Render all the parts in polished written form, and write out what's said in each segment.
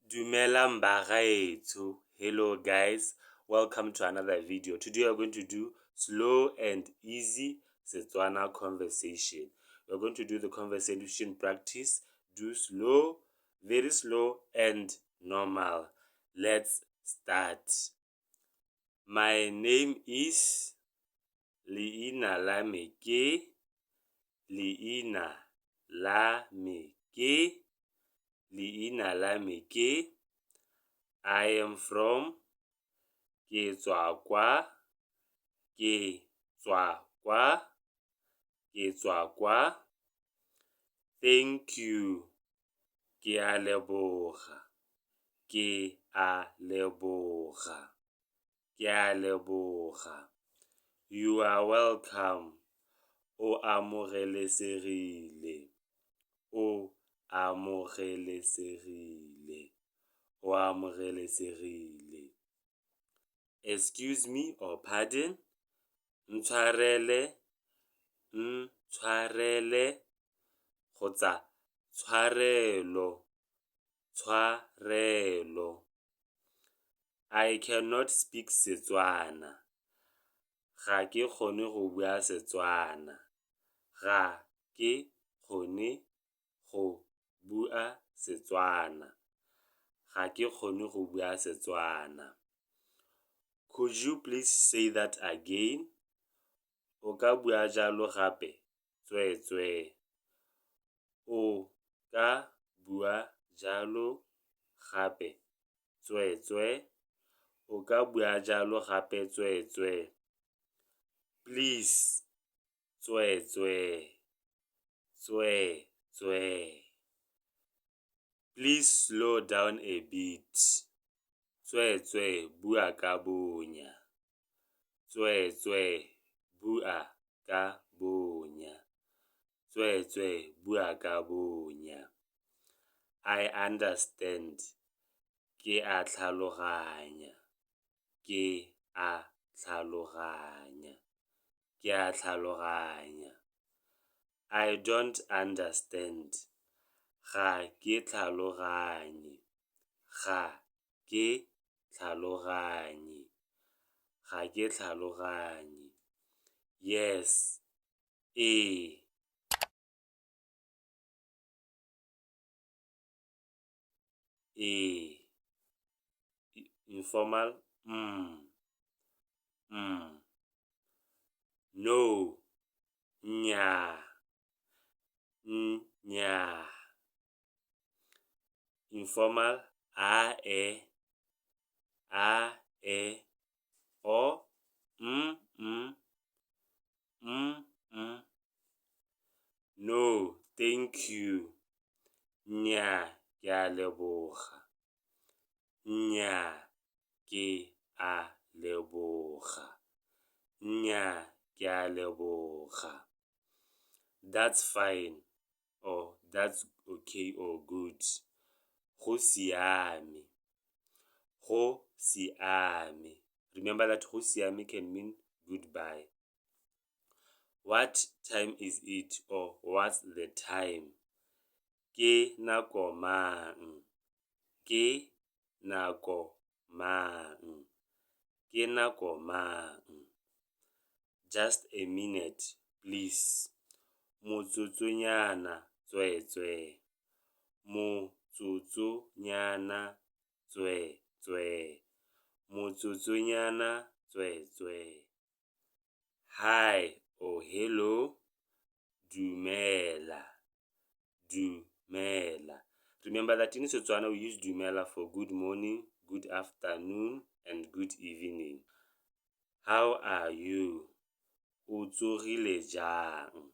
Dumelang bagaetsho. Hello guys, welcome to another video. Today we are going to do slow and easy Setswana conversation. We are going to do the conversation practice. Do slow, very slow and normal. Let's start. My name is Leina la me ke Leina la me ke Leina la me ke. I am from ke tswa kwa Thank you, ke a leboga You are welcome, o amogelesegile Excuse me or pardon, ntshwarele kgotsa tshwarelo. I cannot speak Setswana. Ga ke kgone go bua Setswana. Could you please say that again? O ka bua jalo gape, tswetswe. O ka bua jalo gape, tswetswe. O ka bua jalo gape, tswetswe. Please, tswetswe. Please slow down a bit. Tswetswe, bua ka bonya. Tswetswe, bua ka bonya. Tswetswe, bua ka bonya. I understand. Ke a tlhaloganya. I don't understand. Ga ke tlhaloganye. Yes, Informal, No, nnyaa. Informal, or No, thank you. Nnyaa, ke a leboga. Nnyaa, ke a leboga. That's fine, or that's okay or good. Go siame. Remember that go siame can mean goodbye. What time is it, or what's the time? Ke nako mang? Just a minute, please. Motsotsonyana, tswetswe. Hi or hello, dumela. Remember that in Setswana we use dumela for good morning, good afternoon, and good evening. How are you? O tsogile jang?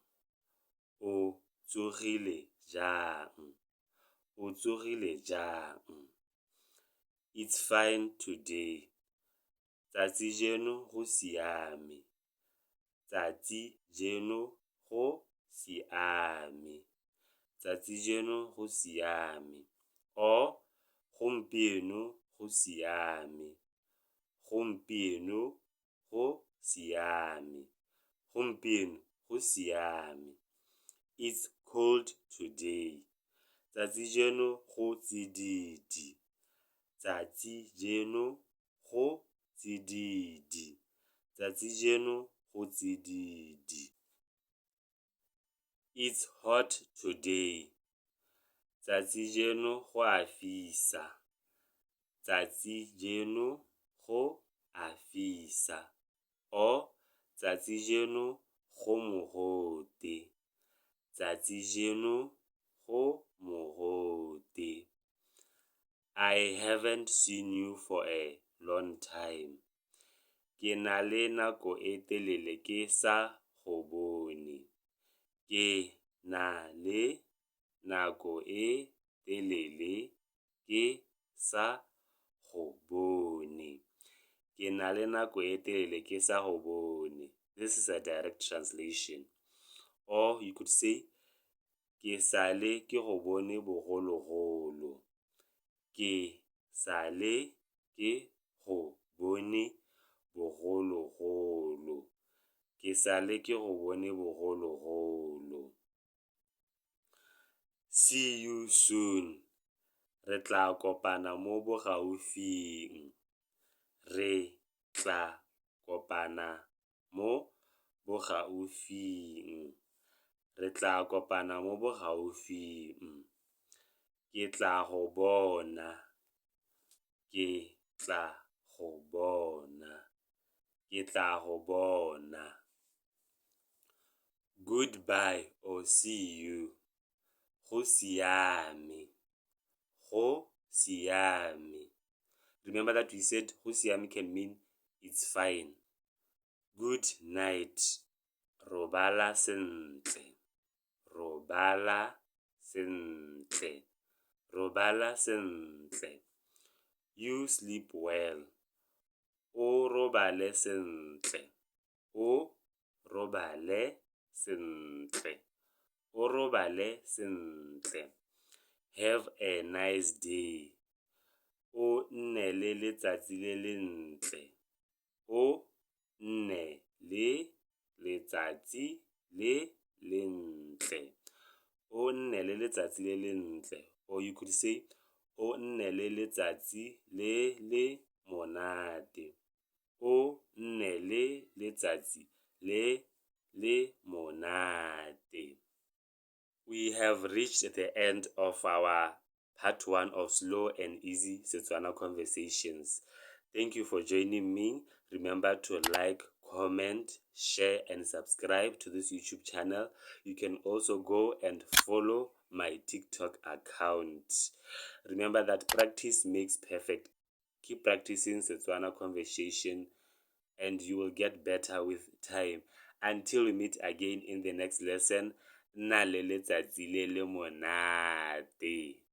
It's fine today. Tsatsi jeno go siame. Or gompieno go siame. It's cold today. Tsatsi jeno go tsididi. tsatsi jeno go tsididi. Tsatsi jeno go tsididi. It's hot today. Tsatsi jeno go a fisa. Tsatsi jeno go a fisa. Or tsatsi jeno go mogote. Tsatsi jeno go mogote. I haven't seen you for a long time. Ke na le nako e telele ke sa go bone. Ke na le nako e telele ke sa go bone. Ke na le nako e telele ke sa go bone. This is a direct translation. Or you could say, ke sale ke go bone bogologolo. Ke sale ke go bone bogologolo. Ke sale ke go bone bogologolo. See you soon. Re tla kopana mo bogaufing. Re tla kopana mo bogaufing. Re tla kopana mo bogaufing. Ke tla go bona. Ke tla go bona. Ke tla go bona. Goodbye or see you. Go siame. Go siame. Remember that we said go siame can mean it's fine. Good night. Robala sentle. Robala sentle. Robala sentle. You sleep well. O robale sentle. O robale sentle. O robale sentle. Have a nice day. O nne le letsatsi le lentle. O nne le letsatsi le lentle. O nne le letsatsi le lentle. Or you could say, o nne le letsatsi le monate. O nne le letsatsi le monate. We have reached the end of our part 1 of Slow and Easy Setswana Conversations. Thank you for joining me. Remember to like, comment, share, and subscribe to this YouTube channel. You can also go and follow my TikTok account. Remember that practice makes perfect. Keep practicing Setswana conversation and you will get better with time. Until we meet again in the next lesson, nna le letsatsi le monate.